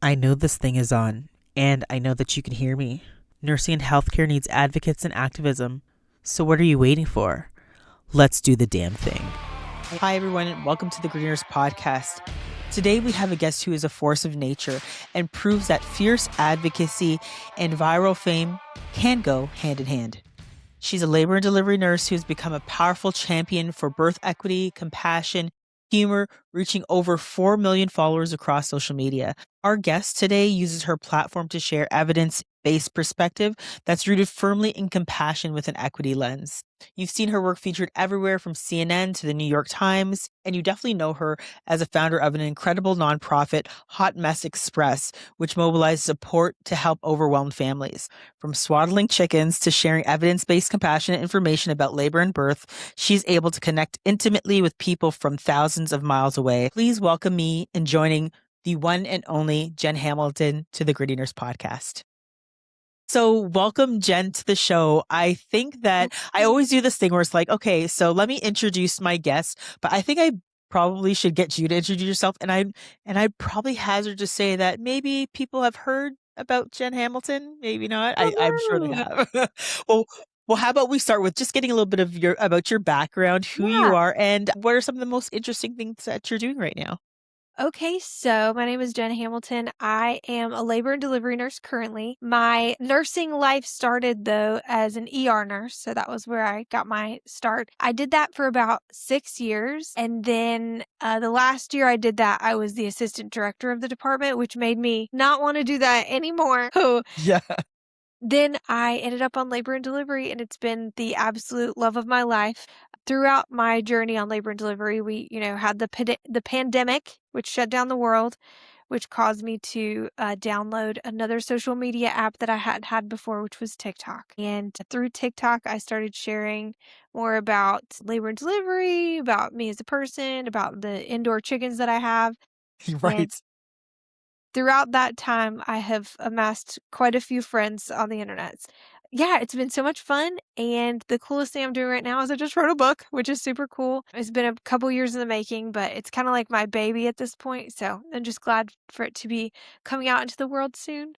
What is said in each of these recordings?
I know this thing is on, and I know that you can hear me. Nursing and healthcare needs advocates and activism. So what are you waiting for? Let's do the damn thing. Hi, everyone, and welcome to the Greeners Podcast. Today, we have a guest who is a force of nature and proves that fierce advocacy and viral fame can go hand in hand. She's a labor and delivery nurse who has become a powerful champion for birth equity, compassion, humor, reaching over 4 million followers across social media. Our guest today uses her platform to share evidence-based perspective that's rooted firmly in compassion with an equity lens. You've seen her work featured everywhere from CNN to the New York Times, and you definitely know her as a founder of an incredible nonprofit, Hot Mess Express, which mobilizes support to help overwhelmed families. From swaddling chickens to sharing evidence-based compassionate information about labor and birth, she's able to connect intimately with people from thousands of miles away. Please welcome me in joining the one and only Jen Hamilton to the Gritty Nurse Podcast. So welcome, Jen, to the show. I think that I always do this thing where it's like, okay, so let me introduce my guest, but I think I probably should get you to introduce yourself. And I'd probably hazard to say that maybe people have heard about Jen Hamilton, maybe not. I'm sure they Woohoo! have. well, well, how about we start with just getting a little bit of your background, who you Yeah. are, and what are some of the most interesting things that you're doing right now? Okay, so my name is Jen Hamilton. I am a labor and delivery nurse currently. My nursing life started though as an ER nurse, so that was where I got my start. I did that for about 6 years, and then the last year I did that, I was the assistant director of the department, which made me not want to do that anymore. Yeah. Then I ended up on labor and delivery, and it's been the absolute love of my life. Throughout my journey on labor and delivery, we, had the pandemic, which shut down the world, which caused me to download another social media app that I hadn't had before, which was TikTok. And through TikTok, I started sharing more about labor and delivery, about me as a person, about the indoor chickens that I have. And Right. throughout that time, I have amassed quite a few friends on the internet. Yeah, it's been so much fun, and the coolest thing I'm doing right now is I just wrote a book, which is super cool. It's been a couple years in the making, but it's kinda like my baby at this point, so I'm just glad for it to be coming out into the world soon.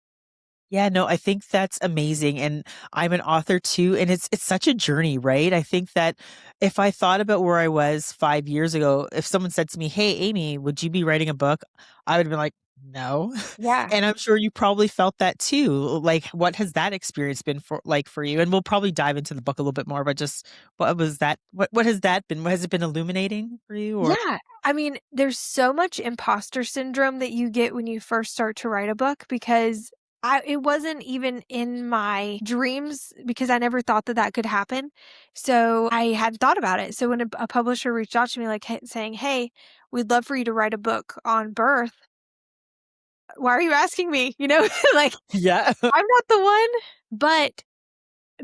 Yeah, no, I think that's amazing, and I'm an author too, and it's such a journey, right? I think that if I thought about where I was 5 years ago, if someone said to me, "Hey, Amy, would you be writing a book?" I would have been like, "No." Yeah. And I'm sure you probably felt that too. Like, what has that experience been for you? And we'll probably dive into the book a little bit more, but just what was that? What has that been? Has it been illuminating for you or Yeah. I mean, there's so much imposter syndrome that you get when you first start to write a book because it wasn't even in my dreams because I never thought that that could happen. So I hadn't thought about it. So when a publisher reached out to me, like saying, "Hey, we'd love for you to write a book on birth. Why are you asking me?" Like Yeah. I'm not the one. But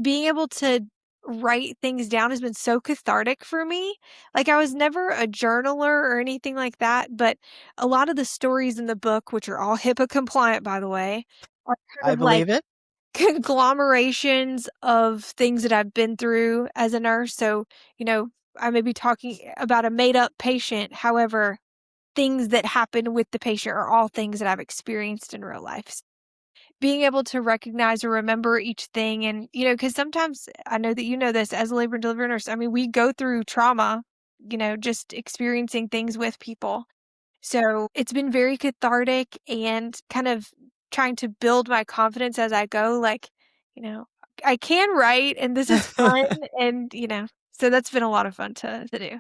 being able to write things down has been so cathartic for me. Like, I was never a journaler or anything like that, but a lot of the stories in the book, which are all HIPAA compliant, by the way, are kind I of like believe it. conglomerations of things that I've been through as a nurse. So, you know, I may be talking about a made up patient. However, things that happen with the patient are all things that I've experienced in real life. Being able to recognize or remember each thing and, because sometimes I know that you know this as a labor and delivery nurse, I mean, we go through trauma, just experiencing things with people. So, it's been very cathartic and kind of trying to build my confidence as I go, like, you know, I can write and this is fun and, so that's been a lot of fun to do.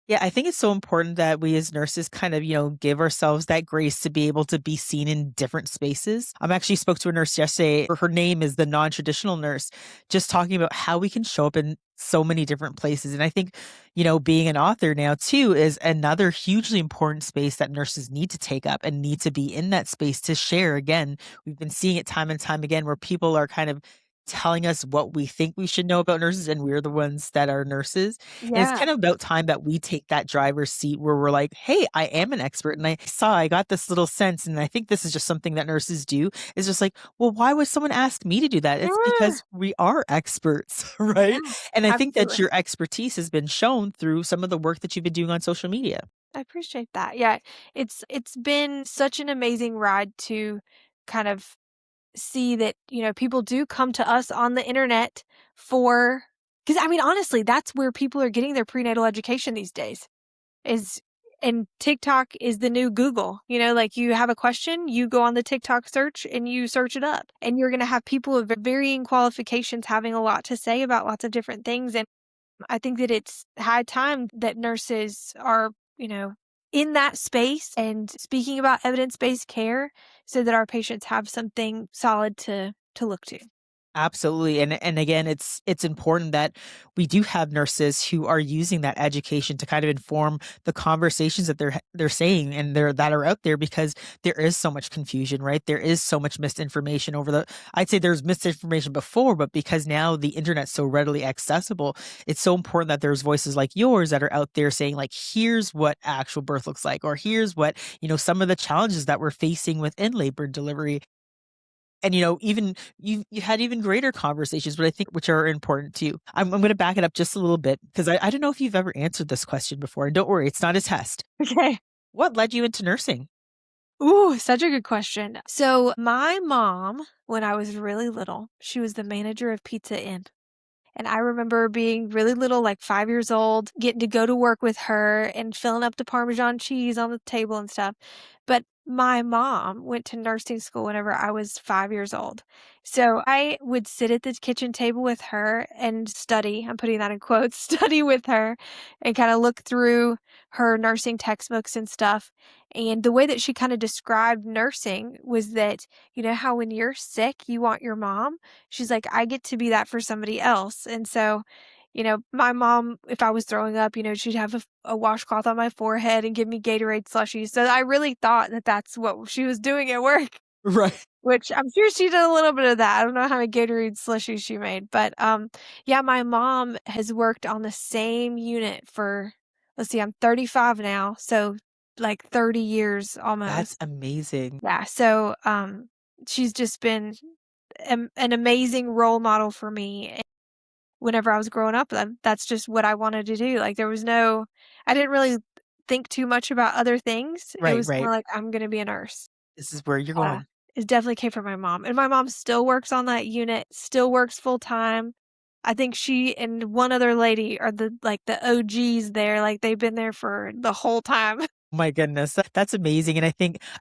Yeah, I think it's so important that we as nurses kind of, give ourselves that grace to be able to be seen in different spaces. I'm actually spoke to a nurse yesterday. Her name is the non-traditional nurse, just talking about how we can show up in so many different places. And I think, being an author now too is another hugely important space that nurses need to take up and need to be in that space to share. Again, we've been seeing it time and time again where people are kind of telling us what we think we should know about nurses, and we're the ones that are nurses. And it's Yeah. kind of about time that we take that driver's seat where we're like, hey, I am an expert. And I got this little sense. And I think this is just something that nurses do. It's just like, well, why would someone ask me to do that? It's Yeah. because we are experts, Yeah, right? And I think that absolutely. your expertise has been shown through some of the work that you've been doing on social media. I appreciate that. Yeah, it's been such an amazing ride to kind of see that, people do come to us on the internet for, because I mean, honestly, that's where people are getting their prenatal education these days. Is and TikTok is the new Google. Like you have a question, you go on the TikTok search and you search it up. And you're gonna have people of varying qualifications having a lot to say about lots of different things. And I think that it's high time that nurses are, in that space and speaking about evidence-based care so that our patients have something solid to look to. Absolutely. And again, it's important that we do have nurses who are using that education to kind of inform the conversations that they're saying and that are out there, because there is so much confusion, right? There is so much misinformation I'd say there's misinformation before, but because now the internet's so readily accessible, it's so important that there's voices like yours that are out there saying like, here's what actual birth looks like, or here's what, some of the challenges that we're facing within labor and delivery. And, even you had even greater conversations, but I think which are important too. I'm gonna back it up just a little bit because I don't know if you've ever answered this question before, and don't worry, it's not a test. Okay. What led you into nursing? Ooh, such a good question. So, my mom, when I was really little, she was the manager of Pizza Inn. And I remember being really little, like 5 years old, getting to go to work with her and filling up the Parmesan cheese on the table and stuff. But my mom went to nursing school whenever I was 5 years old. So I would sit at the kitchen table with her and study. I'm putting that in quotes, study with her and kind of look through her nursing textbooks and stuff. And the way that she kind of described nursing was that, how when you're sick, you want your mom. She's like, "I get to be that for somebody else." And so, my mom, if I was throwing up, she'd have a washcloth on my forehead and give me Gatorade slushies. So I really thought that that's what she was doing at work, Right. which I'm sure she did a little bit of that. I don't know how many Gatorade slushies she made, but yeah, my mom has worked on the same unit for, let's see, I'm 35 now, so like 30 years That's almost. amazing. Yeah, so she's just been an amazing role model for me. And whenever I was growing up, that's just what I wanted to do. Like I didn't really think too much about other things. It Right, was right. more like I'm gonna be a nurse. This is where you're Yeah, going. it definitely came from my mom, and my mom still works on that unit, still works full time. I think she and one other lady are the OGs there. Like they've been there for the whole time. My goodness, that's amazing. And I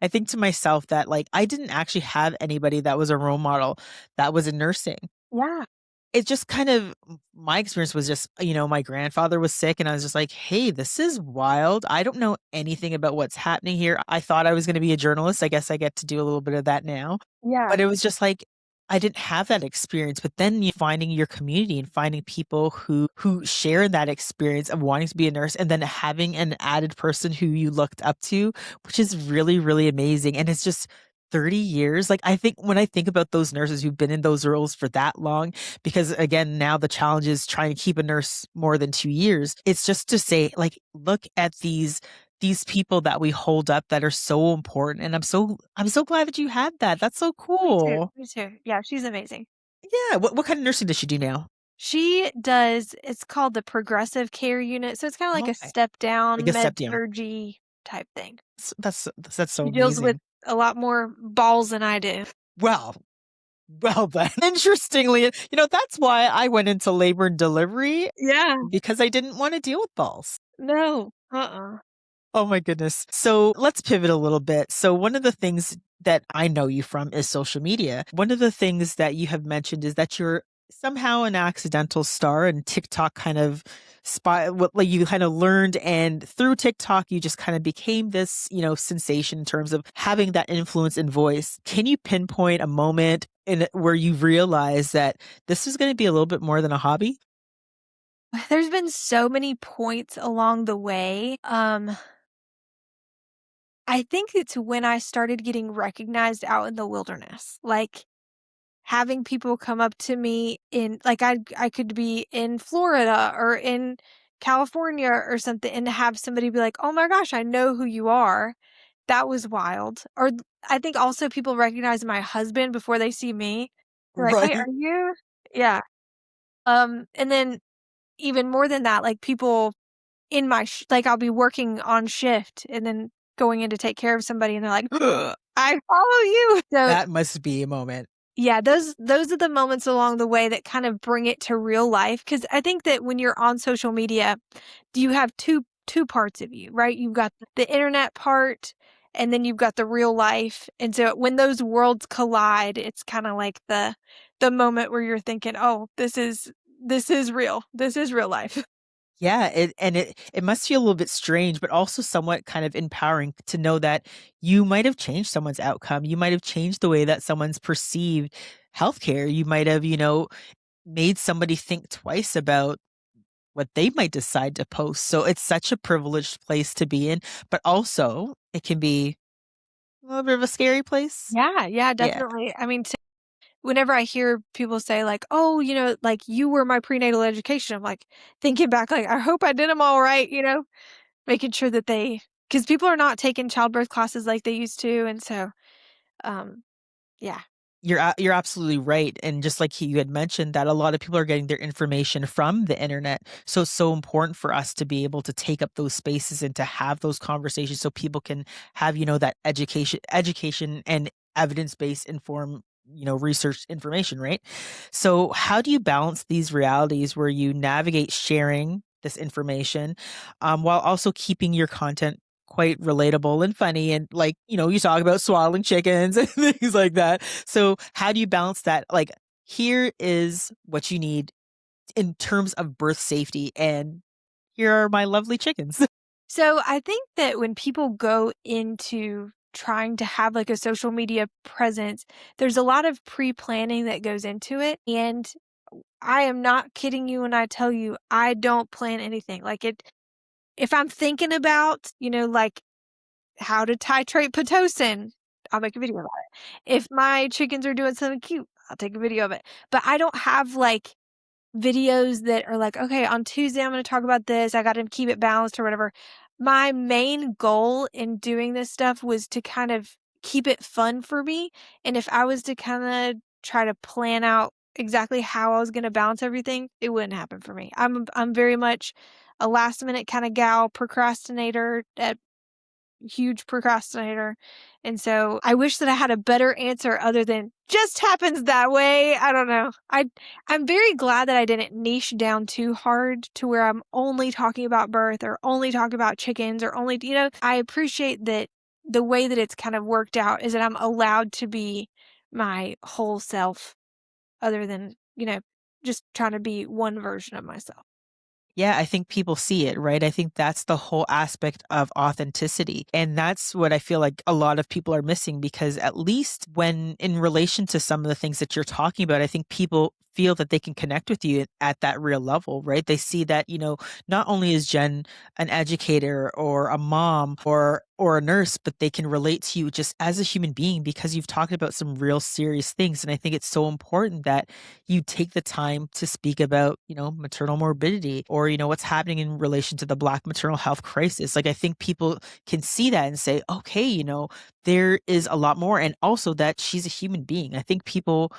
think to myself that like I didn't actually have anybody that was a role model that was in nursing. Yeah, It just kind of my experience was just, my grandfather was sick and I was just like, "Hey, this is wild. I don't know anything about what's happening here." I thought I was gonna be a journalist. I guess I get to do a little bit of that now. yeah, But it was just like I didn't have that experience, but then you finding your community and finding people who share that experience of wanting to be a nurse and then having an added person who you looked up to, which is really, really amazing. And it's just 30 years. Like I think when I think about those nurses who've been in those roles for that long, because again, now the challenge is trying to keep a nurse more than 2 years. It's just to say, like, look at these people that we hold up that are so important. And I'm so glad that you had that. That's so me too, cool. me too. Yeah, she's amazing. Yeah. What kind of nursing does she do now? She does, it's called the progressive care unit, so it's kinda like Oh, a okay. step Like down a step down. med-surgy type thing. That's so She deals with amazing. a lot more balls than I do. Well, well then. Interestingly, that's why I went into labor and delivery Yeah. because I didn't want to deal with balls. No. Uh-uh. Oh my goodness. So let's pivot a little bit. So one of the things that I know you from is social media. One of the things that you have mentioned is that you're somehow an accidental star and TikTok kind of what like you kind of learned, and through TikTok you just kind of became this, sensation in terms of having that influence and voice. Can you pinpoint a moment in where you realized that this is going to be a little bit more than a hobby? There's been so many points along the way. I think it's when I started getting recognized out in the wilderness. Like, having people come up to me in like I could be in Florida or in California or something and have somebody be like, "Oh my gosh, I know who you are." That was wild. Or I think also people recognize my husband before they see me. They're like, "Wait, are Right. you?" Yeah. And then even more than that, like people in my like I'll be working on shift and then going in to take care of somebody and they're like, "I follow you." So That must be a moment. yeah, those are the moments along the way that kind of bring it to real life. Because I think that when you're on social media, you have two parts of you, right? You've got the internet part, and then you've got the real life. And so when those worlds collide, it's kind of like the moment where you're thinking, "Oh, this is real. This is real life." Yeah, it must feel a little bit strange, but also somewhat kind of empowering to know that you might have changed someone's outcome. You might have changed the way that someone's perceived healthcare. You might have, made somebody think twice about what they might decide to post. So it's such a privileged place to be in, but also it can be a little bit of a scary place. Yeah, yeah, Yeah. definitely. I mean, whenever I hear people say like, "Oh, like you were my prenatal education," I'm like thinking back, like, I hope I did them all right, making sure that because people are not taking childbirth classes like they used to, and so, um, yeah, You're absolutely right, and just like you had mentioned that a lot of people are getting their information from the internet, so it's so important for us to be able to take up those spaces and to have those conversations so people can have, that education and evidence-based informed, research information, right? So how do you balance these realities where you navigate sharing this information, while also keeping your content quite relatable and funny and like, you talk about swaddling chickens and things like that. So how do you balance that? Like, here is what you need in terms of birth safety, and here are my lovely chickens. so I think that when people go into trying to have like a social media presence, there's a lot of pre-planning that goes into it, and I am not kidding you when I tell you I don't plan anything. Like if I'm thinking about, like how to titrate Pitocin, I'll make a video about it. If my chickens are doing something cute, I'll take a video of it. But I don't have like videos that are like, okay, on Tuesday I'm going to talk about this. I got to keep it balanced or whatever. My main goal in doing this stuff was to kind of keep it fun for me. And if I was to kind of try to plan out exactly how I was going to balance everything, it wouldn't happen for me. I'm very much a last minute kind of gal, procrastinator at huge procrastinator. And so I wish that I had a better answer other than just happens that way. I don't know. I'm very glad that I didn't niche down too hard to where I'm only talking about birth or only talking about chickens or only, I appreciate that the way that it's kind of worked out is that I'm allowed to be my whole self other than, just trying to be one version of myself. Yeah, I think people see it, right? I think that's the whole aspect of authenticity. And that's what I feel like a lot of people are missing because, at least when in relation to some of the things that you're talking about, I think people feel that they can connect with you at that real level, right? They see that, not only is Jen an educator or a mom or a nurse, but they can relate to you just as a human being because you've talked about some real serious things. And I think it's so important that you take the time to speak about, maternal morbidity or, what's happening in relation to the Black maternal health crisis. Like, I think people can see that and say, okay, there is a lot more. And also that she's a human being. I think people,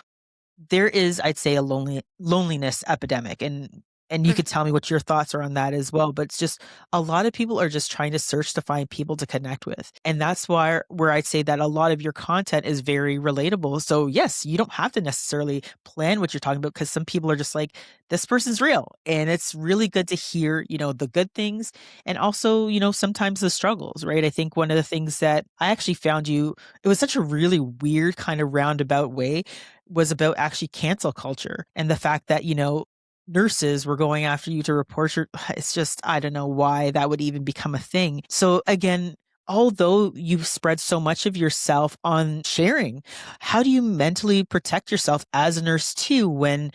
there is, I'd say, a loneliness epidemic. And you For could tell me what your thoughts are on that as well. But it's just a lot of people are just trying to search to find people to connect with. And that's why where I'd say that a lot of your content is very relatable. So yes, you don't have to necessarily plan what you're talking about because some people are just like, this person's real. And it's really good to hear, the good things and also, sometimes the struggles, right? I think one of the things that I actually found it was such a really weird kind of roundabout way was about actually cancel culture and the fact that, nurses were going after you to report your it's just I don't know why that would even become a thing. So again, although you've spread so much of yourself on sharing, how do you mentally protect yourself as a nurse too when,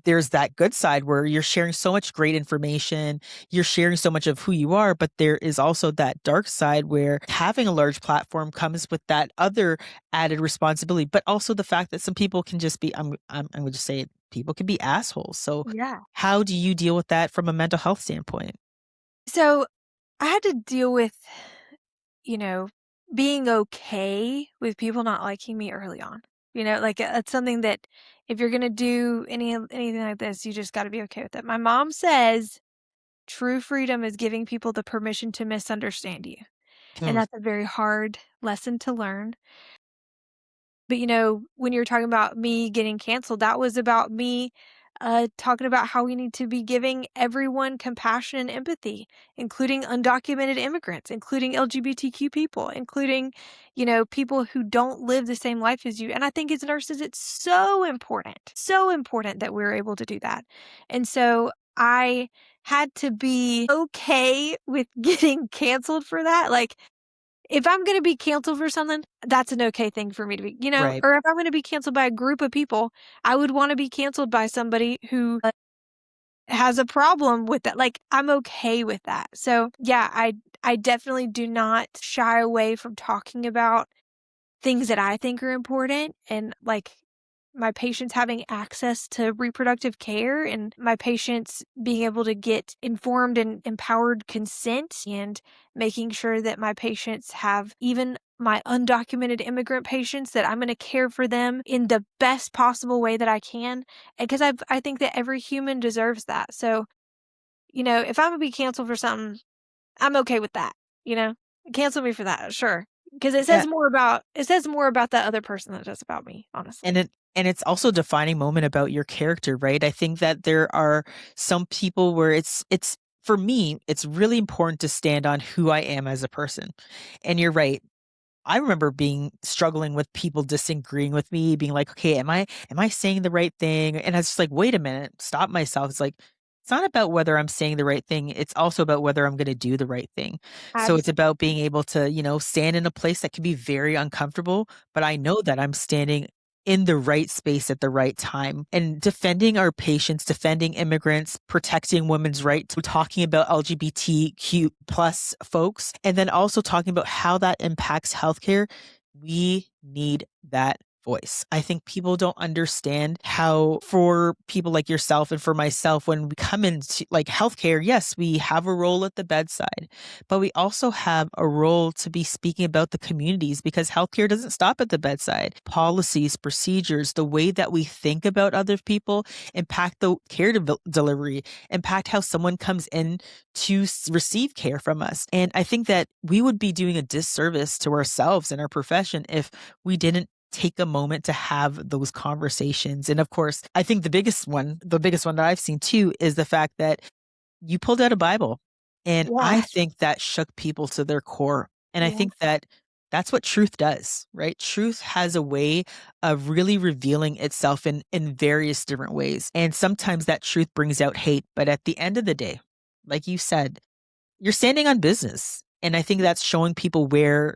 there's that good side where you're sharing so much great information, you're sharing so much of who you are, but there is also that dark side where having a large platform comes with that other added responsibility, but also the fact that some people can just be, I'm going to just say it, people can be assholes. So Yeah. how do you deal with that from a mental health standpoint? So I had to deal with, you know, being okay with people not liking me early on. Like it's something that if you're gonna do anything like this, you just got to be okay with it. My mom says true freedom is giving people the permission to misunderstand you, and Hmm. that's a very hard lesson to learn. But, when you're talking about me getting canceled, that was about me, talking about how we need to be giving everyone compassion and empathy, including undocumented immigrants, including LGBTQ people, including, people who don't live the same life as you. And I think as nurses, it's so important that we're able to do that. And so I had to be okay with getting canceled for that. Like, if I'm gonna be canceled for something, that's an okay thing for me to be, Right. or if I'm gonna be canceled by a group of people, I would wanna be canceled by somebody who, has a problem with that. Like, I'm okay with that. So, yeah, I definitely do not shy away from talking about things that I think are important and, like, my patients having access to reproductive care and my patients being able to get informed and empowered consent and making sure that my patients have even my undocumented immigrant patients that I'm going to care for them in the best possible way that I can because I think that every human deserves that. So, if I'm going to be canceled for something, I'm okay with that, you know? Cancel me for that, sure. Because Yeah. it says more about that other person than it does about me, And honestly. it's also a defining moment about your character, right? I think that there are some people where it's for me, it's really important to stand on who I am as a person. And you're right. I remember being struggling with people disagreeing with me, being like, "Okay, am I saying the right thing?" And I was just like, "Wait a minute, stop myself." It's like it's not about whether I'm saying the right thing. It's also about whether I'm going to do the right thing. So it's Absolutely. about being able to, stand in a place that can be very uncomfortable, but I know that I'm standing in the right space at the right time and defending our patients, defending immigrants, protecting women's rights, talking about LGBTQ plus folks, and then also talking about how that impacts healthcare. We need that voice. I think people don't understand how for people like yourself and for myself, when we come into like healthcare, yes, we have a role at the bedside, but we also have a role to be speaking about the communities because healthcare doesn't stop at the bedside. Policies, procedures, the way that we think about other people impact the care delivery, impact how someone comes in to receive care from us. And I think that we would be doing a disservice to ourselves and our profession if we didn't take a moment to have those conversations. And of course, I think the biggest one that I've seen too is the fact that you pulled out a Bible. And I Yeah. think that shook people to their core. And I Yeah. think that that's what truth does, right? Truth has a way of really revealing itself in various different ways. And sometimes that truth brings out hate. But at the end of the day, like you said, you're standing on business. And I think that's showing people where,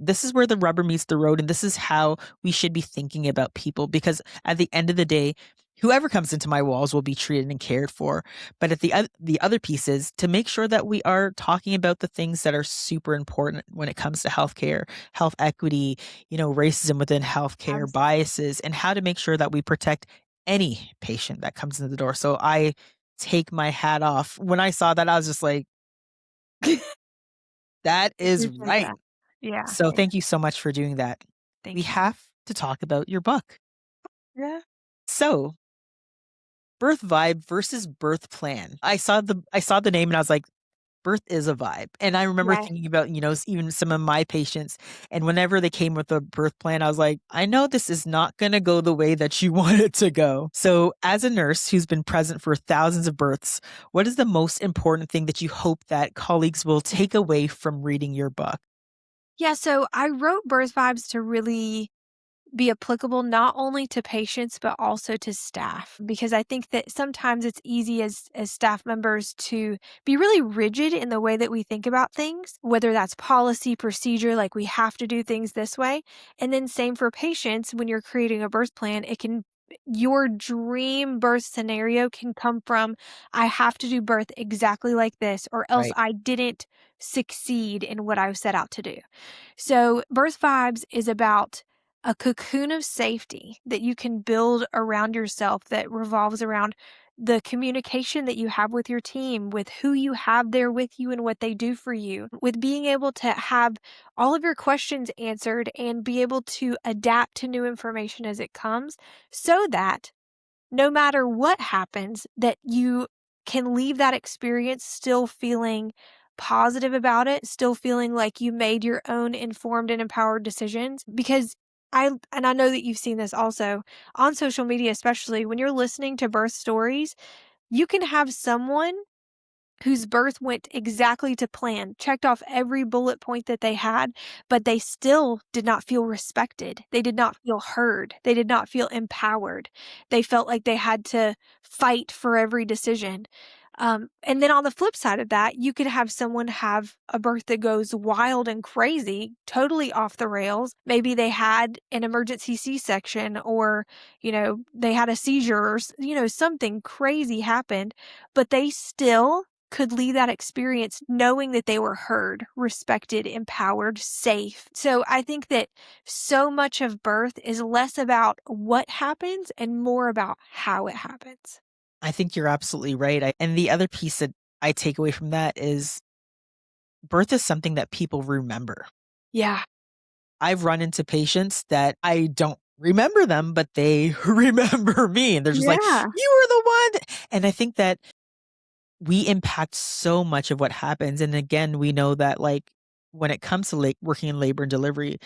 this is where the rubber meets the road. And this is how we should be thinking about people. Because at the end of the day, whoever comes into my walls will be treated and cared for. But at the other piece is to make sure that we are talking about the things that are super important when it comes to healthcare, health equity, racism within healthcare, Absolutely. biases, and how to make sure that we protect any patient that comes into the door. So I take my hat off. When I saw that, I was just like, that is Appreciate right. that. Yeah, So yeah. thank you so much for doing that. We Thank you. have to talk about your book. Yeah. So, birth vibe versus birth plan. I saw the name and I was like, birth is a vibe. And I remember Yes. thinking about, even some of my patients and whenever they came with a birth plan, I was like, I know this is not going to go the way that you want it to go. So, as a nurse who's been present for thousands of births, what is the most important thing that you hope that colleagues will take away from reading your book? Yeah, so I wrote Birth Vibes to really be applicable not only to patients but also to staff, because I think that sometimes it's easy as staff members to be really rigid in the way that we think about things, whether that's policy, procedure, like we have to do things this way. And then same for patients. When you're creating a birth plan, your dream birth scenario can come from, I have to do birth exactly like this, or else Right. I didn't succeed in what I set out to do. So Birth Vibes is about a cocoon of safety that you can build around yourself that revolves around the communication that you have with your team, with who you have there with you and what they do for you, with being able to have all of your questions answered and be able to adapt to new information as it comes, so that no matter what happens, that you can leave that experience still feeling positive about it, still feeling like you made your own informed and empowered decisions. Because I know that you've seen this also on social media, especially when you're listening to birth stories, you can have someone whose birth went exactly to plan, checked off every bullet point that they had, but they still did not feel respected. They did not feel heard. They did not feel empowered. They felt like they had to fight for every decision. And then on the flip side of that, you could have someone have a birth that goes wild and crazy, totally off the rails. Maybe they had an emergency C-section, or, they had a seizure, or, something crazy happened, but they still could leave that experience knowing that they were heard, respected, empowered, safe. So I think that so much of birth is less about what happens and more about how it happens. I think you're absolutely right. And the other piece that I take away from that is birth is something that people remember. Yeah. I've run into patients that I don't remember them, but they remember me. And they're just like, Yeah. you were the one. And I think that we impact so much of what happens. And again, we know that like when it comes to working in labor and delivery,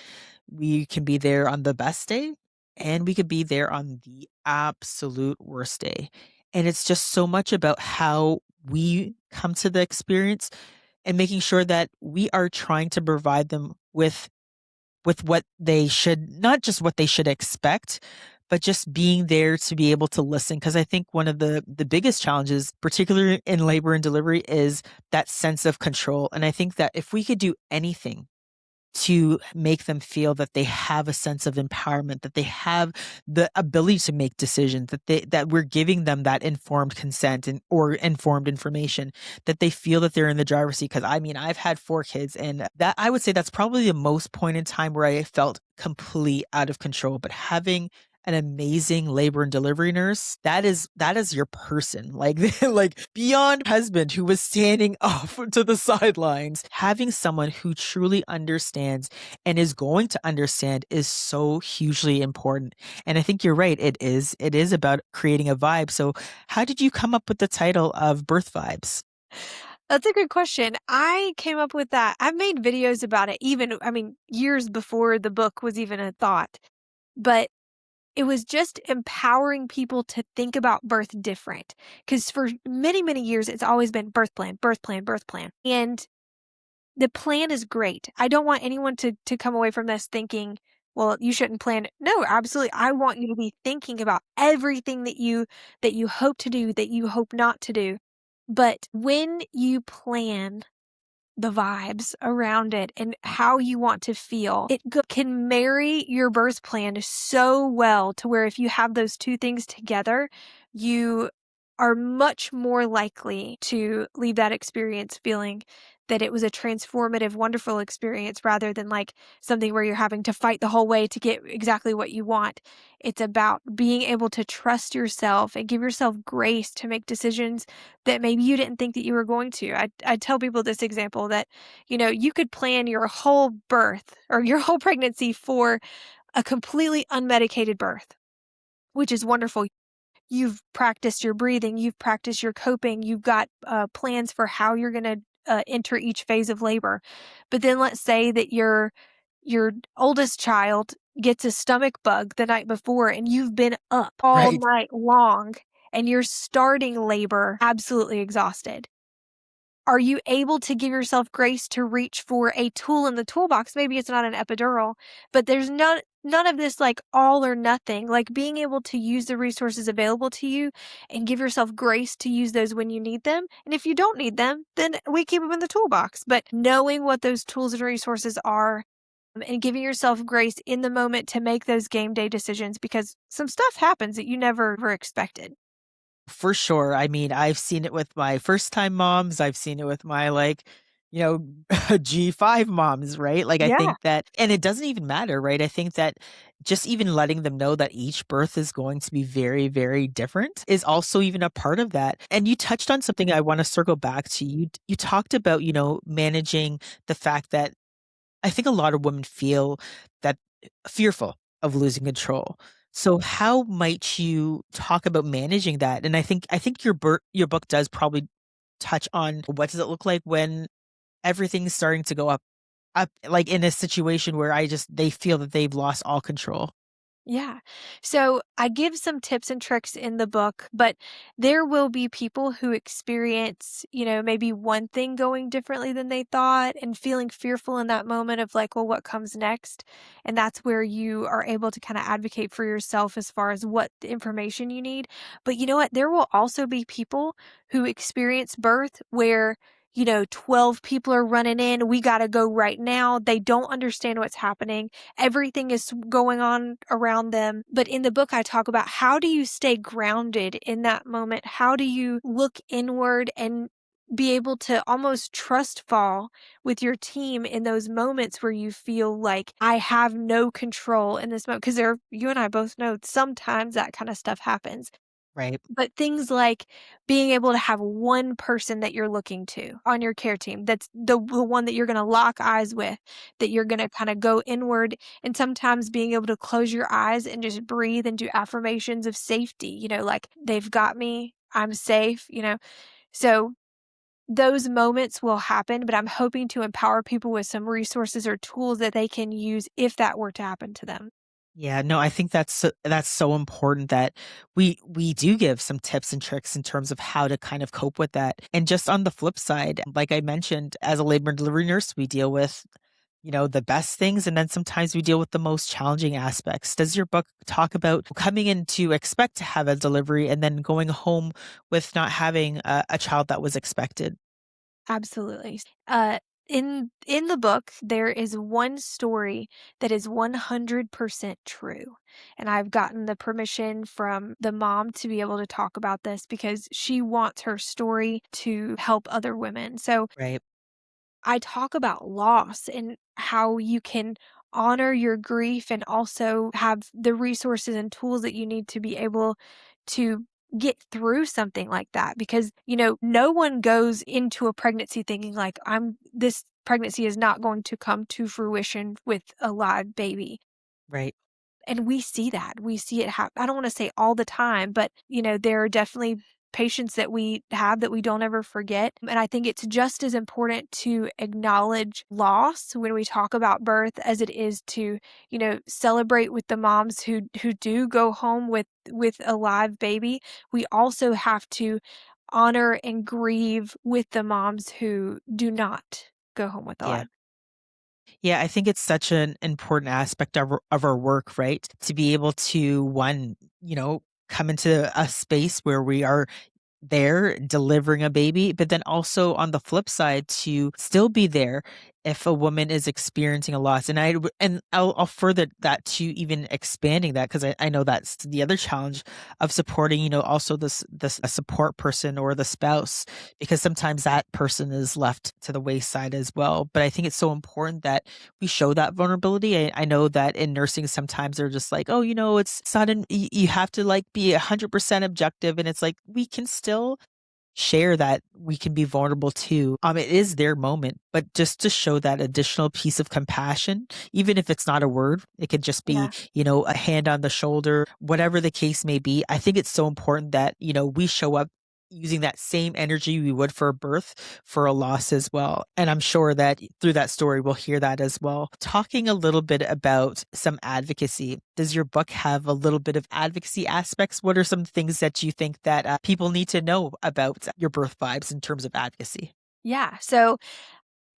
we can be there on the best day and we could be there on the absolute worst day. And it's just so much about how we come to the experience and making sure that we are trying to provide them with what they should, not just what they should expect, but just being there to be able to listen. Because I think one of the biggest challenges, particularly in labor and delivery, is that sense of control. And I think that if we could do anything to make them feel that they have a sense of empowerment, that they have the ability to make decisions, that we're giving them that informed consent or informed information, that they feel that they're in the driver's seat. Because I mean, I've had 4 kids, and that I would say that's probably the most point in time where I felt complete out of control. But having an amazing labor and delivery nurse, that is your person, like like beyond husband who was standing off to the sidelines. Having someone who truly understands and is going to understand is so hugely important. And I think you're right, it is about creating a vibe. So how did you come up with the title of Birth Vibes? That's a good question. I came up with that. I've made videos about it, even, years before the book was even a thought. But it was just empowering people to think about birth different. Because for many, many years, it's always been birth plan, birth plan, birth plan. And the plan is great. I don't want anyone to come away from this thinking, well, you shouldn't plan. No, absolutely. I want you to be thinking about everything that you hope to do, that you hope not to do. But when you plan the vibes around it and how you want to feel, can marry your birth plan so well to where if you have those two things together, you are much more likely to leave that experience feeling that it was a transformative, wonderful experience rather than like something where you're having to fight the whole way to get exactly what you want. It's about being able to trust yourself and give yourself grace to make decisions that maybe you didn't think that you were going to. I tell people this example that, you could plan your whole birth or your whole pregnancy for a completely unmedicated birth, which is wonderful. You've practiced your breathing, you've practiced your coping, you've got plans for how you're going to enter each phase of labor. But then let's say that your oldest child gets a stomach bug the night before and you've been up all Right. night long and you're starting labor absolutely exhausted. Are you able to give yourself grace to reach for a tool in the toolbox? Maybe it's not an epidural, but there's none of this like all or nothing, like being able to use the resources available to you and give yourself grace to use those when you need them. And if you don't need them, then we keep them in the toolbox. But knowing what those tools and resources are, and giving yourself grace in the moment to make those game day decisions, because some stuff happens that you never were expected. For sure. I mean, I've seen it with my first time moms. I've seen it with my you know, G5 moms, right? Like I Yeah. think that and it doesn't even matter, right? I think that just even letting them know that each birth is going to be very, very different is also even a part of that. And you touched on something I want to circle back to. You talked about, managing the fact that I think a lot of women feel that fearful of losing control. So how might you talk about managing that? And I think your book does probably touch on what does it look like when everything's starting to go up like in a situation where they feel that they've lost all control. Yeah. So I give some tips and tricks in the book, but there will be people who experience, maybe one thing going differently than they thought and feeling fearful in that moment of like, well, what comes next? And that's where you are able to kind of advocate for yourself as far as what information you need. But you know what? There will also be people who experience birth where 12 people are running in. We got to go right now. They don't understand what's happening. Everything is going on around them. But in the book, I talk about how do you stay grounded in that moment? How do you look inward and be able to almost trust fall with your team in those moments where you feel like I have no control in this moment? Because you and I both know sometimes that kind of stuff happens. Right. But things like being able to have one person that you're looking to on your care team, that's the one that you're gonna lock eyes with, that you're gonna kinda go inward, and sometimes being able to close your eyes and just breathe and do affirmations of safety, like, "They've got me, I'm safe." So, those moments will happen, but I'm hoping to empower people with some resources or tools that they can use if that were to happen to them. Yeah, no, I think that's so important that we do give some tips and tricks in terms of how to kind of cope with that. And just on the flip side, like I mentioned, as a labor and delivery nurse, we deal with, the best things and then sometimes we deal with the most challenging aspects. Does your book talk about coming in to expect to have a delivery and then going home with not having a child that was expected? Absolutely. In the book, there is one story that is 100% true. And I've gotten the permission from the mom to be able to talk about this because she wants her story to help other women. So Right. I talk about loss and how you can honor your grief and also have the resources and tools that you need to be able to get through something like that because no one goes into a pregnancy thinking like this pregnancy is not going to come to fruition with a live baby. Right. And we see that. We see it happen. I don't wanna say all the time, but, there are definitely patients that we have that we don't ever forget, and I think it's just as important to acknowledge loss when we talk about birth as it is to, celebrate with the moms who do go home with a live baby. We also have to honor and grieve with the moms who do not go home with a Yeah. live. Yeah, I think it's such an important aspect of our work, right? To be able to one, come into a space where we are there delivering a baby, but then also on the flip side to still be there if a woman is experiencing a loss. And I'll further that to even expanding that because I know that's the other challenge of supporting, also this a support person or the spouse, because sometimes that person is left to the wayside as well. But I think it's so important that we show that vulnerability. I know that in nursing sometimes they're just like, oh, it's sudden. You have to like be 100% objective, and it's like we can still share that we can be vulnerable too. It is their moment, but just to show that additional piece of compassion, even if it's not a word, it could just be, Yeah. a hand on the shoulder, whatever the case may be. I think it's so important that, we show up using that same energy we would for a birth for a loss as well. And I'm sure that through that story, we'll hear that as well. Talking a little bit about some advocacy. Does your book have a little bit of advocacy aspects? What are some things that you think that people need to know about your birth vibes in terms of advocacy? Yeah. So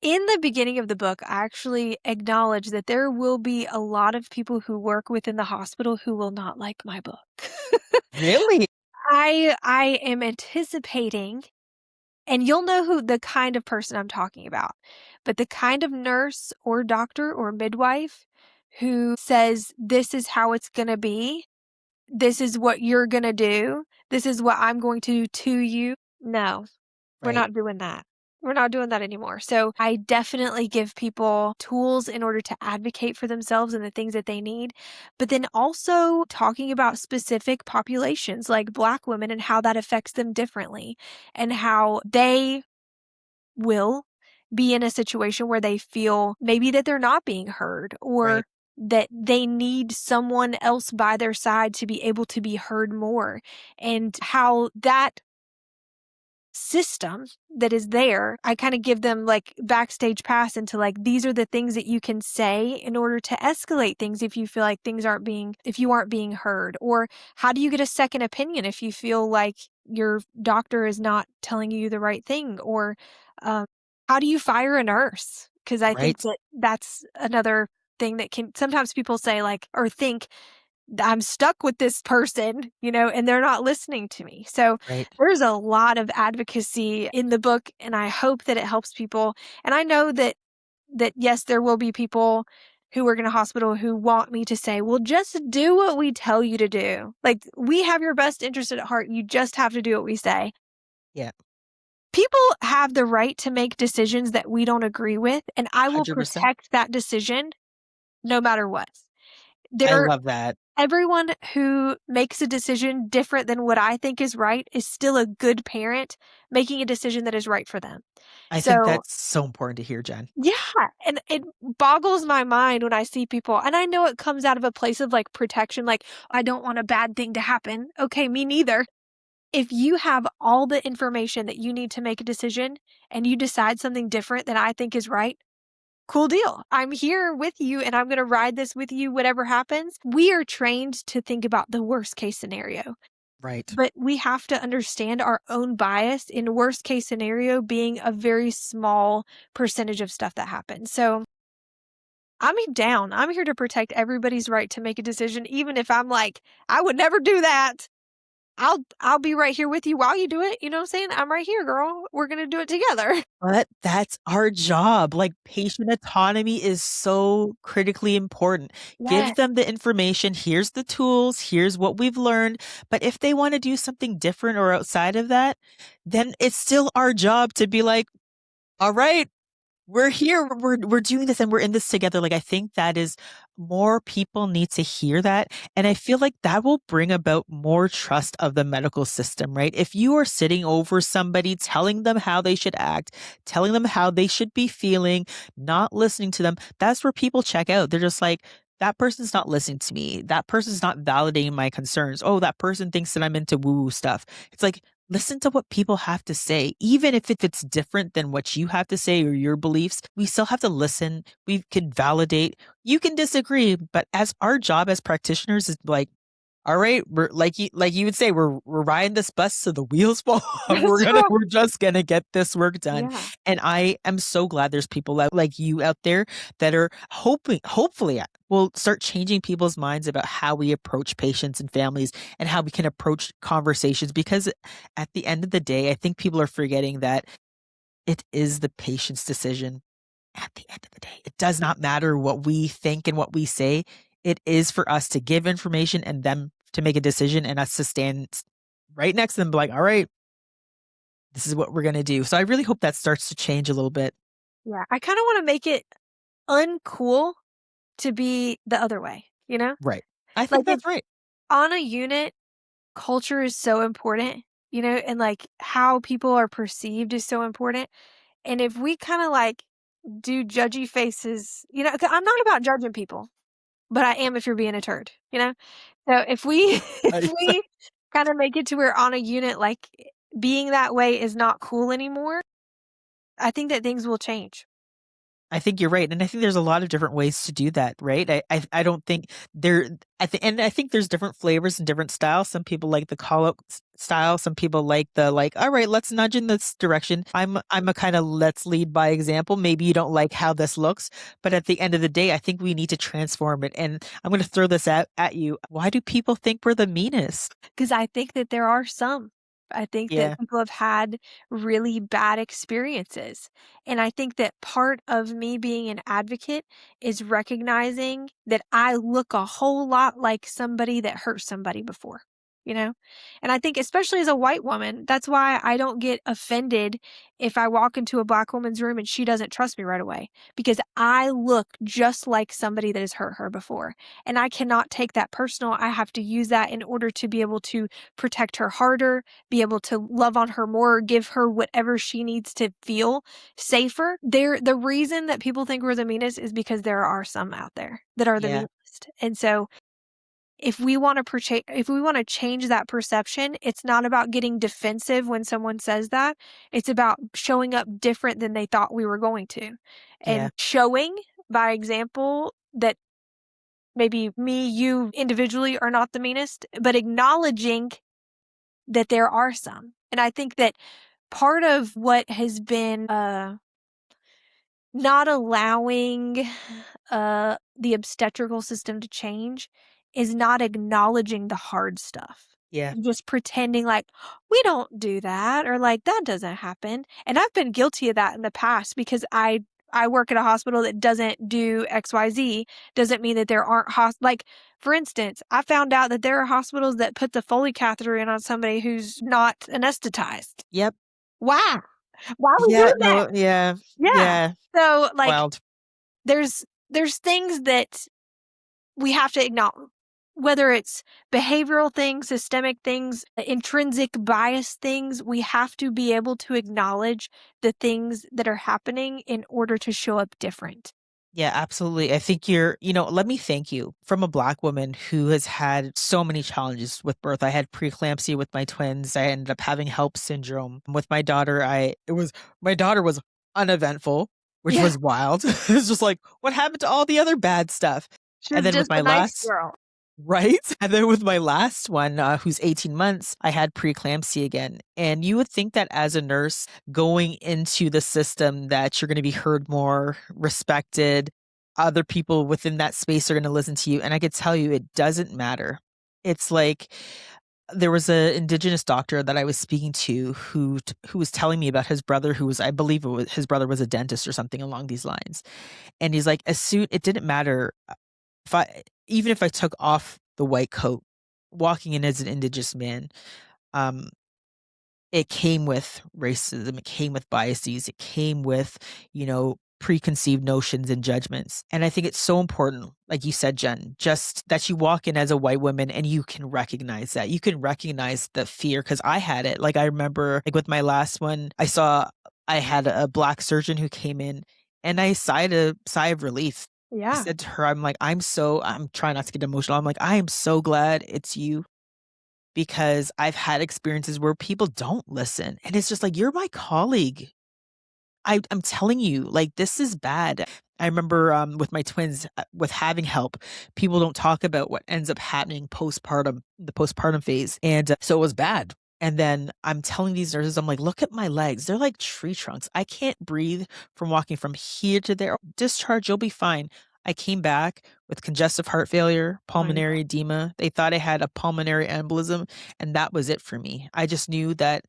In the beginning of the book, I actually acknowledge that there will be a lot of people who work within the hospital who will not like my book. Really? I am anticipating, and you'll know who the kind of person I'm talking about, but the kind of nurse or doctor or midwife who says, "This is how it's gonna be. This is what you're gonna do. This is what I'm going to do to you." No. We're Right. not doing that. We're not doing that anymore. So I definitely give people tools in order to advocate for themselves and the things that they need. But then also talking about specific populations like Black women and how that affects them differently and how they will be in a situation where they feel maybe that they're not being heard or Right. that they need someone else by their side to be able to be heard more, and how that system that is there, I kind of give them like backstage pass into like, these are the things that you can say in order to escalate things if you feel like if you aren't being heard. Or how do you get a second opinion if you feel like your doctor is not telling you the right thing? Or um, how do you fire a nurse? Because I think Right. that that's another thing that can sometimes people say like, or think I'm stuck with this person, and they're not listening to me. So Right. there's a lot of advocacy in the book, and I hope that it helps people. And I know that yes, there will be people who work in a hospital who want me to say, "Well, just do what we tell you to do. Like, we have your best interest at heart. You just have to do what we say." Yeah. People have the right to make decisions that we don't agree with, and I will 100%. protect that decision no matter what. I There love that. Everyone who makes a decision different than what I think is right is still a good parent making a decision that is right for them. I think So, that's so important to hear, Jen. yeah, and it boggles my mind when I see people, and I know it comes out of a place of, like, protection, like, "I don't want a bad thing to happen." Okay, me neither. If you have all the information that you need to make a decision and you decide something different than I think is right, cool deal. I'm here with you and I'm gonna ride this with you, whatever happens. We are trained to think about the worst case scenario, Right. but we have to understand our own bias in worst case scenario being a very small percentage of stuff that happens. So I'm down. I'm here to protect everybody's right to make a decision, even if I'm like, I would never do that. I'll be right here with you while you do it. You know what I'm saying? I'm right here, girl. We're gonna do it together. But that's our job. Like, patient autonomy is so critically important. Give Yes. them the information. Here's the tools. Here's what we've learned. But if they want to do something different or outside of that, then it's still our job to be like, all right, we're here. We're doing this and we're in this together. Like, I think that is more people need to hear that. And I feel like that will bring about more trust of the medical system, right? If you are sitting over somebody, telling them how they should act, telling them how they should be feeling, not listening to them, that's where people check out. They're just like, that person's not listening to me. That person's not validating my concerns. Oh, that person thinks that I'm into woo woo stuff. It's like, listen to what people have to say. Even if it's different than what you have to say or your beliefs, we still have to listen. We can validate. You can disagree, but as our job as practitioners is like, all right, we're like you would say, we're riding this bus so the wheels fall off. That's right. We're just gonna get this work done. Yeah. And I am so glad there's people like you out there that are hopefully will start changing people's minds about how we approach patients and families and how we can approach conversations. Because at the end of the day, I think people are forgetting that it is the patient's decision at the end of the day. It does not matter what we think and what we say. It is for us to give information and them to make a decision and us to stand right next to them, be like, all right, this is what we're going to do. So I really hope that starts to change a little bit. Yeah. I kind of want to make it uncool to be the other way, you know? Right. I Like, think that's right. on a unit, culture is so important, and, like, how people are perceived is so important, and if we kinda, like, do judgy faces, 'cause I'm not about judging people, but I am if you're being a turd, you know? So if we if Right. we kinda make it to where on a unit, like, being that way is not cool anymore, I think that things will change. I think you're right. And I think there's a lot of different ways to do that, right? I don't think there, and I think there's different flavors and different styles. Some people like the call out style. Some people like the like, all right, let's nudge in this direction. I'm a kind of let's lead by example. Maybe you don't like how this looks, but at the end of the day, I think we need to transform it. And I'm going to throw this at you. Why do people think we're the meanest? Because I think that there are some. I think that Yeah, people have had really bad experiences. And I think that part of me being an advocate is recognizing that I look a whole lot like somebody that hurt somebody before, you know? And I think, especially as a white woman, that's why I don't get offended if I walk into a black woman's room and she doesn't trust me right away, because I look just like somebody that has hurt her before. And I cannot take that personal. I have to use that in order to be able to protect her harder, be able to love on her more, give her whatever she needs to feel safer. The reason that people think we're the meanest is because there are some out there that are the yeah, meanest. And so if we want to change that perception, it's not about getting defensive when someone says that. It's about showing up different than they thought we were going to, yeah, and showing by example that maybe me, you individually are not the meanest, but acknowledging that there are some. And I think that part of what has been not allowing the obstetrical system to change is not acknowledging the hard stuff. yeah. Just pretending like we don't do that, or like that doesn't happen. And I've been guilty of that in the past because I work at a hospital that doesn't do XYZ. Doesn't mean that there aren't like, for instance, I found out that there are hospitals that put the Foley catheter in on somebody who's not anesthetized. Yep. Why? Why are we Yeah, doing that? no, yeah, Yeah. yeah. So, like, Wild. there's things that we have to acknowledge, whether it's behavioral things, systemic things, intrinsic bias things. We have to be able to acknowledge the things that are happening in order to show up different. Yeah, absolutely. I think let me thank you from a Black woman who has had so many challenges with birth. I had preeclampsia with my twins. I ended up having HELP syndrome with my daughter. My daughter was uneventful, which Yeah. was wild. It's just like, what happened to all the other bad stuff? She And was then with just my a nice last girl. Right? And then with my last one, who's 18 months, I had preeclampsia again. And you would think that as a nurse going into the system that you're going to be heard more, respected, other people within that space are going to listen to you. And I could tell you it doesn't matter. It's like there was a indigenous doctor that I was speaking to who was telling me about his brother who was I believe his brother was a dentist or something along these lines. And he's like, as soon it didn't matter if I even if I took off the white coat, walking in as an indigenous man, um, it came with racism, it came with biases, it came with, preconceived notions and judgments. And I think it's so important, like you said, Jen, just that you walk in as a white woman and you can recognize that. You can recognize the fear because I had it. Like I remember like with my last one, I had a Black surgeon who came in and I sighed a sigh of relief. I Yeah. said to her, I'm trying not to get emotional. I'm like, I am so glad it's you because I've had experiences where people don't listen. And it's just like, you're my colleague. I'm telling you, like, this is bad. I remember with my twins, with having help, people don't talk about what ends up happening postpartum, the postpartum phase. And so it was bad. And then I'm telling these nurses, I'm like, look at my legs. They're like tree trunks. I can't breathe from walking from here to there. Discharge, you'll be fine. I came back with congestive heart failure, Oh my pulmonary God. edema. They thought I had a pulmonary embolism, and that was it for me. I just knew that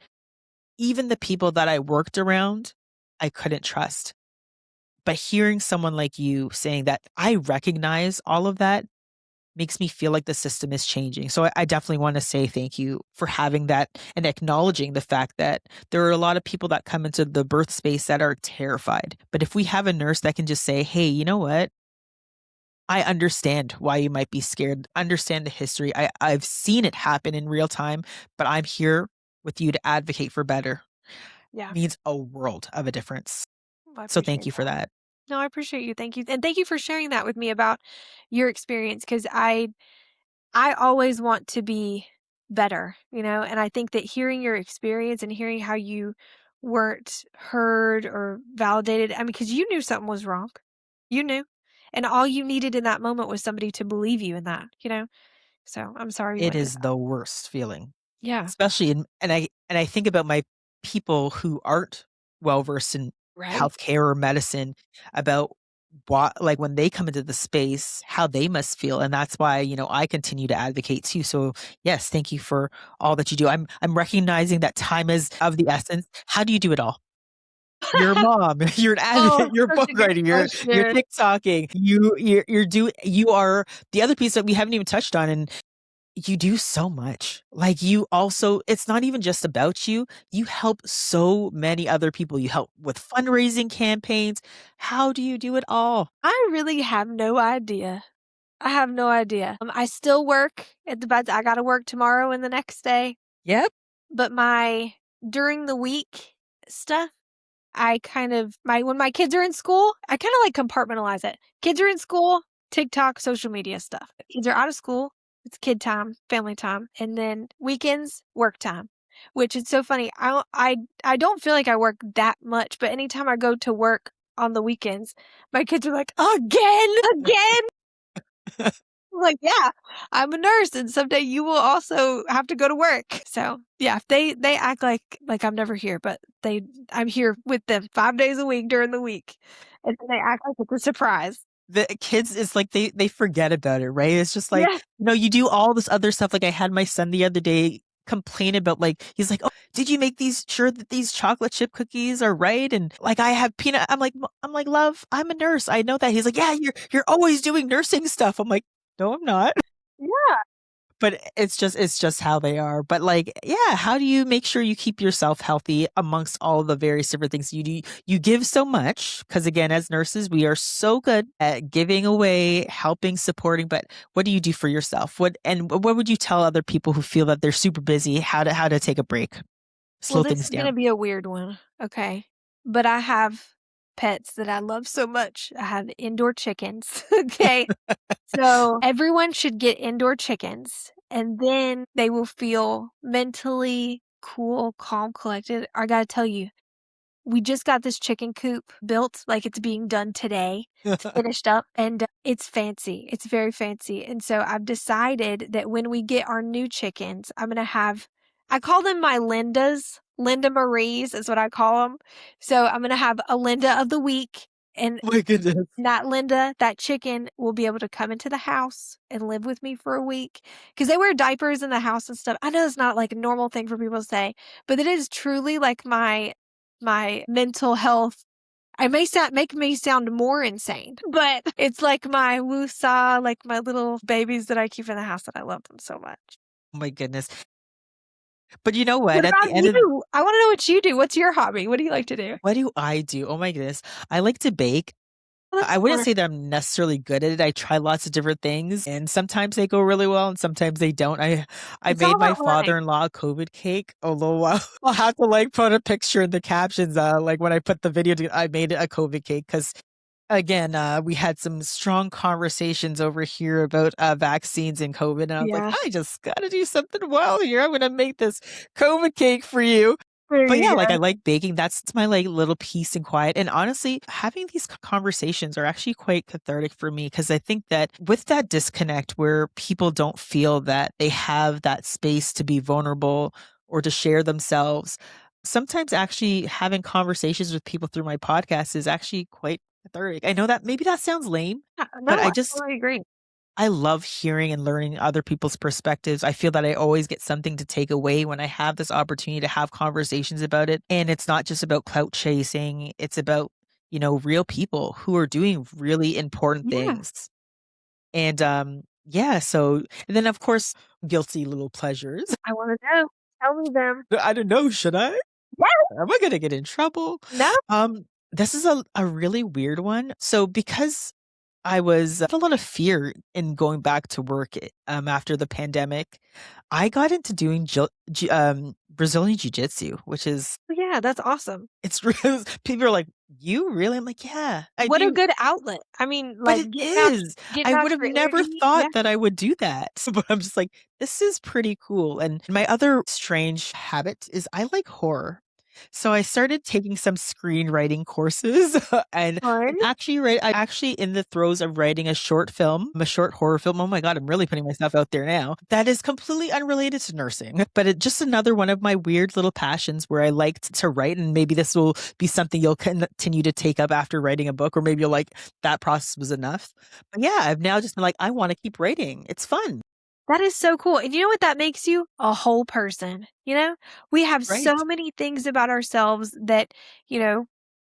even the people that I worked around, I couldn't trust. But hearing someone like you saying that I recognize all of that makes me feel like the system is changing. So I definitely want to say thank you for having that and acknowledging the fact that there are a lot of people that come into the birth space that are terrified. But if we have a nurse that can just say, hey, you know what? I understand why you might be scared, understand the history. I've seen it happen in real time, but I'm here with you to advocate for better. Yeah. Means a world of a difference. I So thank appreciate you for that. that. No, I appreciate you. Thank you. And thank you for sharing that with me about your experience, because I always want to be better, and I think that hearing your experience and hearing how you weren't heard or validated. I mean, because you knew something was wrong. You knew. And all you needed in that moment was somebody to believe you in that, you know? So I'm sorry you It went through is that. the worst feeling, Yeah. especially and I think about my people who aren't well versed in Right. healthcare or medicine about what like when they come into the space, how they must feel. And that's why, I continue to advocate too. So yes, thank you for all that you do. I'm recognizing that time is of the essence. How do you do it all? You're a mom, you're an Oh, advocate, you're a such book a good writer, you're question. TikToking, you are the other piece that we haven't even touched on, and you do so much. Like you also, it's not even just about you. You help so many other people. You help with fundraising campaigns. How do you do it all? I really have no idea. I have no idea. I still work at the beds. I got to work tomorrow and the next day. Yep. But my during the week stuff, I kind of when my kids are in school, I kind of like compartmentalize it. Kids are in school, TikTok, social media stuff. Kids are out of school, it's kid time, family time, and then weekends, work time. Which is so funny. I don't feel like I work that much, but anytime I go to work on the weekends, my kids are like, "Again, again." I'm like, "Yeah, I'm a nurse, and someday you will also have to go to work." So, yeah, they act like I'm never here, but I'm here with them 5 days a week during the week, and then they act like it's a surprise. The kids, it's like they forget about it, right? It's just like, Yeah. you do all this other stuff. Like I had my son the other day complain about like he's like, "Oh, did you make these sure that these chocolate chip cookies are right?" And like I have peanut. I'm like, "Love, I'm a nurse. I know that." He's like, "Yeah, you're always doing nursing stuff." I'm like, "No, I'm not." Yeah. But it's just how they are. But like, yeah, how do you make sure you keep yourself healthy amongst all the various different things you do? You give so much because again, as nurses, we are so good at giving away, helping, supporting. But what do you do for yourself? What would you tell other people who feel that they're super busy how to take a break, Well, slow this things is gonna down? be a weird one, okay? But I have pets that I love so much. I have indoor chickens, okay? So everyone should get indoor chickens, and then they will feel mentally cool, calm, collected. I gotta tell you, we just got this chicken coop built, like it's being done today. It's finished up and it's fancy. It's very fancy. And so I've decided that when we get our new chickens, I call them my Lindas. Linda Marie's is what I call them. So I'm going to have a Linda of the week. And My goodness. that Linda, that chicken, will be able to come into the house and live with me for a week because they wear diapers in the house and stuff. I know it's not like a normal thing for people to say, but it is truly like my mental health. I may make me sound more insane, but it's like my woosah, like my little babies that I keep in the house that I love them so much. Oh my goodness. But you know What what? At about the end of you? I want to know what you do. What's your hobby? What do you like to do? what do I do? Oh my goodness. I like to bake. Oh, that's I wouldn't fun. say that I'm necessarily good at it. I try lots of different things and sometimes they go really well and sometimes they don't. I It's all made my about learning. father-in-law a COVID cake a little while. I'll have to like put a picture in the captions like when I put the video together, I made a COVID cake cuz again, we had some strong conversations over here about vaccines and COVID and I was like, Yeah. I just got to do something well here. I'm going to make this COVID cake for you. There But you yeah, like I go. like baking. That's my like little peace and quiet. And honestly, having these conversations are actually quite cathartic for me because I think that with that disconnect where people don't feel that they have that space to be vulnerable or to share themselves, sometimes actually having conversations with people through my podcast is actually quite cathartic. I know that maybe that sounds lame, Yeah, but no, I totally agree. I love hearing and learning other people's perspectives. I feel that I always get something to take away when I have this opportunity to have conversations about it. And it's not just about clout chasing, it's about, real people who are doing really important Yeah. things. And yeah, so and then of course, guilty little pleasures. I want to know. Tell me them. I don't know, should I? Yeah. Am I gonna get in trouble? No. This is a really weird one. So because I had a lot of fear in going back to work after the pandemic. I got into doing Brazilian jiu-jitsu, which is Yeah, that's awesome. it's people are like, "You really?" I'm like, "Yeah, I What a do." good outlet. I mean, But like it is. I getting would out have your never energy. Yeah. thought that I would do that. But I'm just like, this is pretty cool. And my other strange habit is I like horror. So I started taking some screenwriting courses and Fun. I'm actually in the throes of writing a short film, a short horror film. Oh my God, I'm really putting myself out there now. That is completely unrelated to nursing, but it's just another one of my weird little passions where I like to write. And maybe this will be something you'll continue to take up after writing a book, or maybe you'll like that process was enough. But yeah, I've now just been like, I want to keep writing. It's fun. That is so cool. And you know what that makes you? A whole person. You know, we have so Right. many things about ourselves that, you know,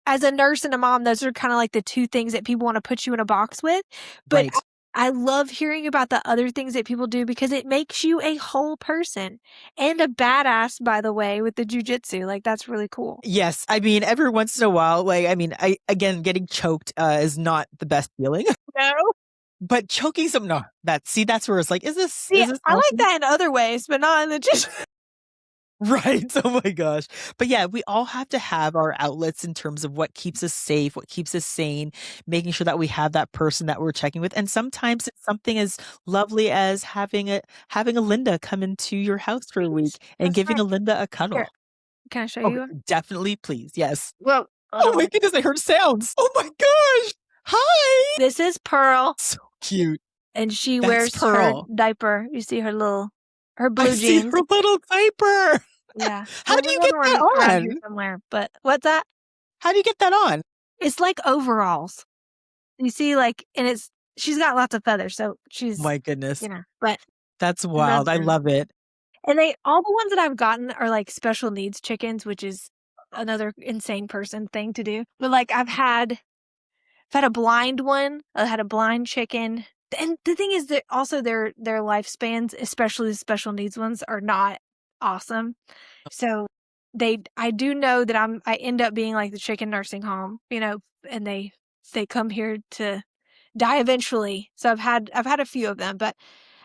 as a nurse and a mom, those are kind of like the two things that people want to put you in a box with. But Right. I love hearing about the other things that people do because it makes you a whole person and a badass, by the way, with the jujitsu. Like, that's really cool. Yes. I mean, every once in a while, like, I mean, again, getting choked is not the best feeling, No. but choking some, no, that's where it's like, See, is this I like healthy? that in other ways, but not in the jiu Right. Oh my gosh. But yeah, we all have to have our outlets in terms of what keeps us safe, what keeps us sane, making sure that we have that person that we're checking with. And sometimes it's something as lovely as having a Linda come into your house for a week and That's giving right. a Linda a Here, cuddle. can I show Oh, you? definitely, please. Yes. Well, hold Oh my on. goodness, I heard sounds. Oh my gosh. Hi. This is Pearl, So cute. and she That's wears her Pearl. diaper. You see her I blue see jeans. her little diaper. Yeah. How There's do you get another one that around here on? somewhere, but what's that? How do you get that on? It's like overalls. You see, like, and she's got lots of feathers, so she's, My goodness. but That's I love wild. I them. love it. And all the ones that I've gotten are like special needs chickens, which is another insane person thing to do. But like I've had a blind one, I had a blind chicken. And the thing is that also their lifespans, especially the special needs ones, are not awesome. So I do know that I end up being like the chicken nursing home, and they come here to die eventually. So I've had a few of them, but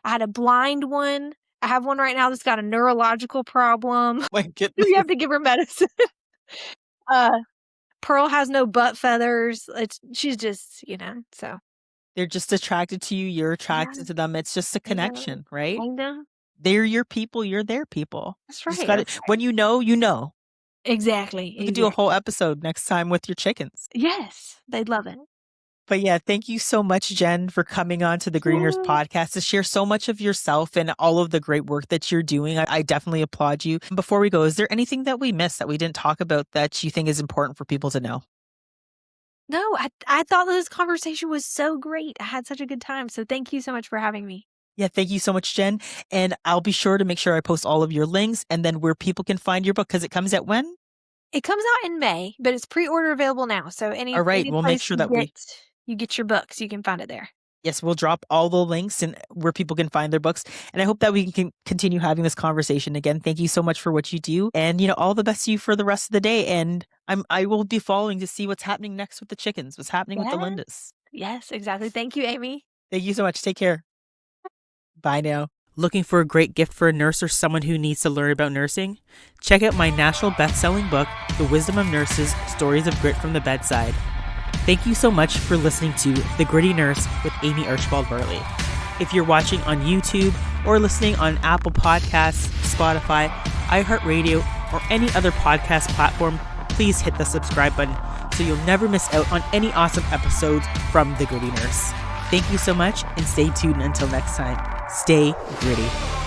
I had a blind one. I have one right now that's got a neurological problem. My You goodness. have to give her medicine. uh Pearl has no butt feathers. She's just, so They're just attracted to you. You're yeah, attracted to them. It's just a kinda, connection, right? kinda. They're your people. You're their people. That's You just right. got it. That's When right. you know, you know. Exactly. We could do a Exactly. whole episode next time with your chickens. Yes, they'd love it. But yeah, thank you so much, Jen, for coming on to the Greeners Yeah. podcast to share so much of yourself and all of the great work that you're doing. I definitely applaud you. Before we go, is there anything that we missed that we didn't talk about that you think is important for people to know? No, I thought this conversation was so great. I had such a good time. So thank you so much for having me. Yeah, thank you so much, Jen. And I'll be sure to make sure I post all of your links and then where people can find your book because it comes out when? It comes out in May, but it's pre-order available now. So All right, any we'll make place sure that we you get your books, you can find it there. Yes, we'll drop all the links and where people can find their books. And I hope that we can continue having this conversation again. Thank you so much for what you do. And, all the best to you for the rest of the day. And I will be following to see what's happening next with the chickens, what's happening with the Yeah. Lindas. Yes, exactly. Thank you, Amie. Thank you so much. Take care. Bye now. Looking for a great gift for a nurse or someone who needs to learn about nursing? Check out my national best-selling book, The Wisdom of Nurses, Stories of Grit from the Bedside. Thank you so much for listening to The Gritty Nurse with Amie Archibald-Varley. If you're watching on YouTube or listening on Apple Podcasts, Spotify, iHeartRadio, or any other podcast platform, please hit the subscribe button so you'll never miss out on any awesome episodes from The Gritty Nurse. Thank you so much and stay tuned until next time. Stay gritty.